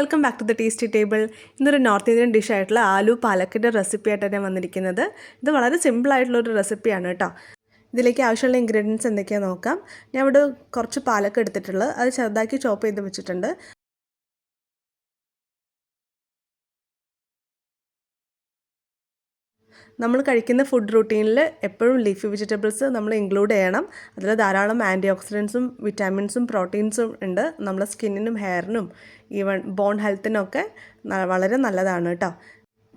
Welcome back to the tasty table. ഇന്നൊരു north Indian ഡിഷായിട്ടുള്ള ആലു പാലക്കിൻ്റെ റെസിപ്പി ആയിട്ടാണ് ഞാൻ വന്നിരിക്കുന്നത്. ഇത് വളരെ സിമ്പിളായിട്ടുള്ളൊരു റെസിപ്പിയാണ് കേട്ടോ. ഇതിലേക്ക് ആവശ്യമുള്ള ഇൻഗ്രീഡിയൻസ് എന്തൊക്കെയാണെന്ന് നോക്കാം. ഞാൻ ഇവിടെ കുറച്ച് പാലക്ക് എടുത്തിട്ടുള്ളത്, അത് ചെറുതാക്കി ചോപ്പ് ചെയ്ത് വെച്ചിട്ടുണ്ട്. നമ്മൾ കഴിക്കുന്ന ഫുഡ് റൂട്ടീനിൽ എപ്പോഴും ലീഫി വെജിറ്റബിൾസ് നമ്മൾ ഇൻക്ലൂഡ് ചെയ്യണം. അതിൽ ധാരാളം ആൻറ്റി ഓക്സിഡൻസും വിറ്റാമിൻസും പ്രോട്ടീൻസും ഉണ്ട്. നമ്മളെ സ്കിന്നിനും ഹെയറിനും ഈവൻ ബോൺ ഹെൽത്തിനൊക്കെ വളരെ നല്ലതാണ് കേട്ടോ.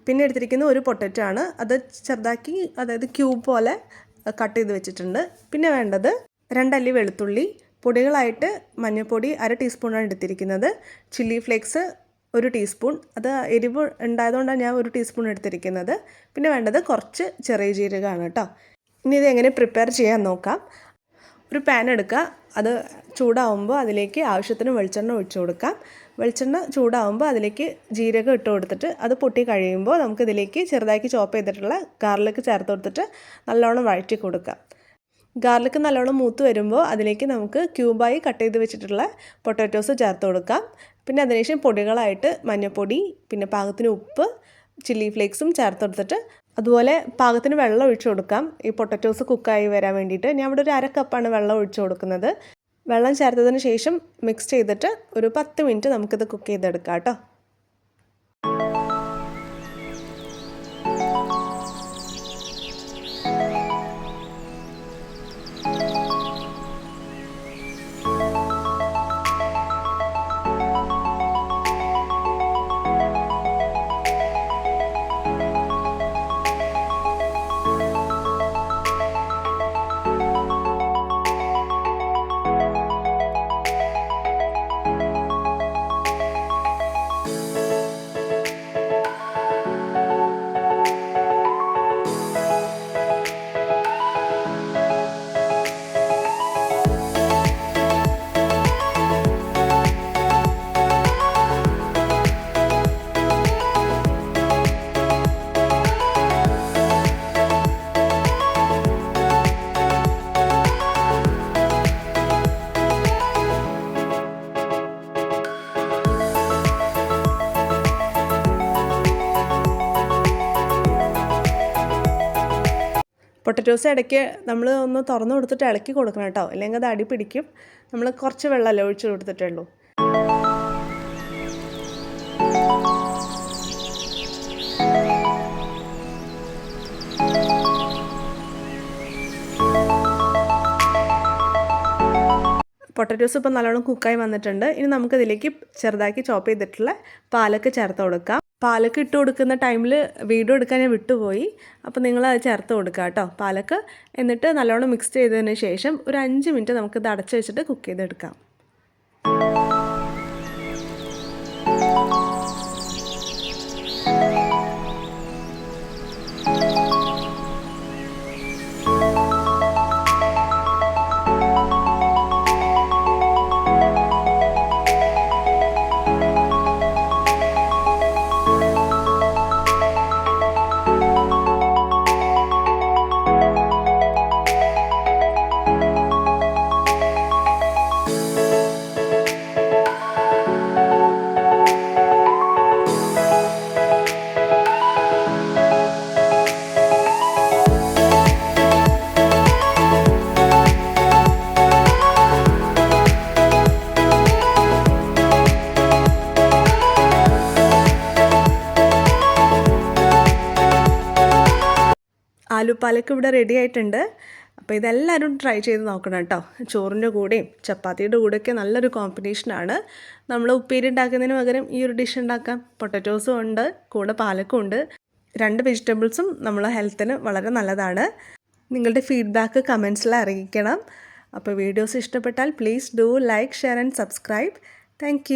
പിന്നെ എടുത്തിരിക്കുന്ന ഒരു പൊട്ടറ്റോ ആണ്, അത് ചെറുതാക്കി അതായത് ക്യൂബ് പോലെ കട്ട് ചെയ്ത് വെച്ചിട്ടുണ്ട്. പിന്നെ വേണ്ടത് 2 അല്ലി വെളുത്തുള്ളി, പൊടികളായിട്ട് മഞ്ഞൾപ്പൊടി 1/2 ടീസ്പൂണാണ് എടുത്തിരിക്കുന്നത്, ചില്ലി ഫ്ലേക്സ് 1 ടീസ്പൂൺ, അത് എരിവ് ഉണ്ടായതുകൊണ്ടാണ് ഞാൻ 1 ടീസ്പൂൺ എടുത്തിരിക്കുന്നത്. പിന്നെ വേണ്ടത് കുറച്ച് ചെറിയ ജീരകമാണ് കേട്ടോ. ഇനി ഇത് എങ്ങനെ പ്രിപ്പയർ ചെയ്യാൻ നോക്കാം. ഒരു പാൻ എടുക്കുക, അത് ചൂടാവുമ്പോൾ അതിലേക്ക് ആവശ്യത്തിന് വെളിച്ചെണ്ണ ഒഴിച്ചു കൊടുക്കാം. വെളിച്ചെണ്ണ ചൂടാവുമ്പോൾ അതിലേക്ക് ജീരകം ഇട്ട് കൊടുത്തിട്ട് അത് പൊട്ടി കഴിയുമ്പോൾ നമുക്കിതിലേക്ക് ചെറുതാക്കി ചോപ്പ് ചെയ്തിട്ടുള്ള ഗാർലിക് ചേർത്ത് കൊടുത്തിട്ട് നല്ലോണം വഴറ്റി കൊടുക്കാം. ഗാർലിക് നല്ലോണം മൂത്ത് വരുമ്പോൾ അതിലേക്ക് നമുക്ക് ക്യൂബായി കട്ട് ചെയ്ത് വെച്ചിട്ടുള്ള പൊട്ടാറ്റോസ് ചേർത്ത് കൊടുക്കാം. പിന്നെ അതിനുശേഷം പൊടികളായിട്ട് മഞ്ഞൾപ്പൊടി, പിന്നെ പാകത്തിന് ഉപ്പ്, ചില്ലി ഫ്ലേക്സും ചേർത്ത് കൊടുത്തിട്ട് അതുപോലെ പാകത്തിന് വെള്ളം ഒഴിച്ചു കൊടുക്കാം. ഈ പൊട്ടാറ്റോസ് കുക്കായി വരാൻ വേണ്ടിയിട്ട് ഞാൻ ഇവിടെ ഒരു 1/2 കപ്പാണ് വെള്ളം ഒഴിച്ചു കൊടുക്കുന്നത്. വെള്ളം ചേർത്തതിന് ശേഷം മിക്സ് ചെയ്തിട്ട് ഒരു 10 മിനിറ്റ് നമുക്കിത് കുക്ക് ചെയ്തെടുക്കാം കേട്ടോ. പൊട്ടറ്റോസ് ഇടയ്ക്ക് നമ്മൾ ഒന്ന് തുറന്നു കൊടുത്തിട്ട് ഇളക്കി കൊടുക്കണം കേട്ടോ, അല്ലെങ്കിൽ അത് അടി പിടിക്കും. നമ്മൾ കുറച്ച് വെള്ളമല്ലേ ഒഴിച്ച് കൊടുത്തിട്ടുള്ളൂ. പൊട്ടറ്റോസ് ഇപ്പോൾ നല്ലോണം കുക്കായി വന്നിട്ടുണ്ട്. ഇനി നമുക്കിതിലേക്ക് ചെറുതാക്കി ചോപ്പ് ചെയ്തിട്ടുള്ള പാലക്ക് ചേർത്ത് കൊടുക്കാം. പാലക്ക് ഇട്ട് കൊടുക്കുന്ന ടൈമിൽ വീഡിയോ എടുക്കാൻ ഞാൻ വിട്ടുപോയി, അപ്പോൾ നിങ്ങൾ അത് ചേർത്ത് കൊടുക്കുക കേട്ടോ പാലക്ക്. എന്നിട്ട് നല്ലോണം മിക്സ് ചെയ്തതിന് ശേഷം ഒരു 5 മിനിറ്റ് നമുക്കിത് അടച്ച് വെച്ചിട്ട് കുക്ക് ചെയ്തെടുക്കാം. ആലു പാലക്ക് ഇവിടെ റെഡി ആയിട്ടുണ്ട്. അപ്പോൾ ഇതെല്ലാവരും ട്രൈ ചെയ്ത് നോക്കണം കേട്ടോ. ചോറിൻ്റെ കൂടെയും ചപ്പാത്തിയുടെ കൂടെയൊക്കെ നല്ലൊരു കോമ്പിനേഷനാണ്. നമ്മൾ ഉപ്പേരി ഉണ്ടാക്കുന്നതിന് പകരം ഈ ഒരു ഡിഷ് ഉണ്ടാക്കാം. പൊട്ടറ്റോസും ഉണ്ട്, കൂടെ പാലക്കും ഉണ്ട്. 2 വെജിറ്റബിൾസും നമ്മളെ ഹെൽത്തിന് വളരെ നല്ലതാണ്. നിങ്ങളുടെ ഫീഡ്ബാക്ക് കമൻസിൽ അറിയിക്കണം. അപ്പോൾ വീഡിയോസ് ഇഷ്ടപ്പെട്ടാൽ please do like, share and subscribe. Thank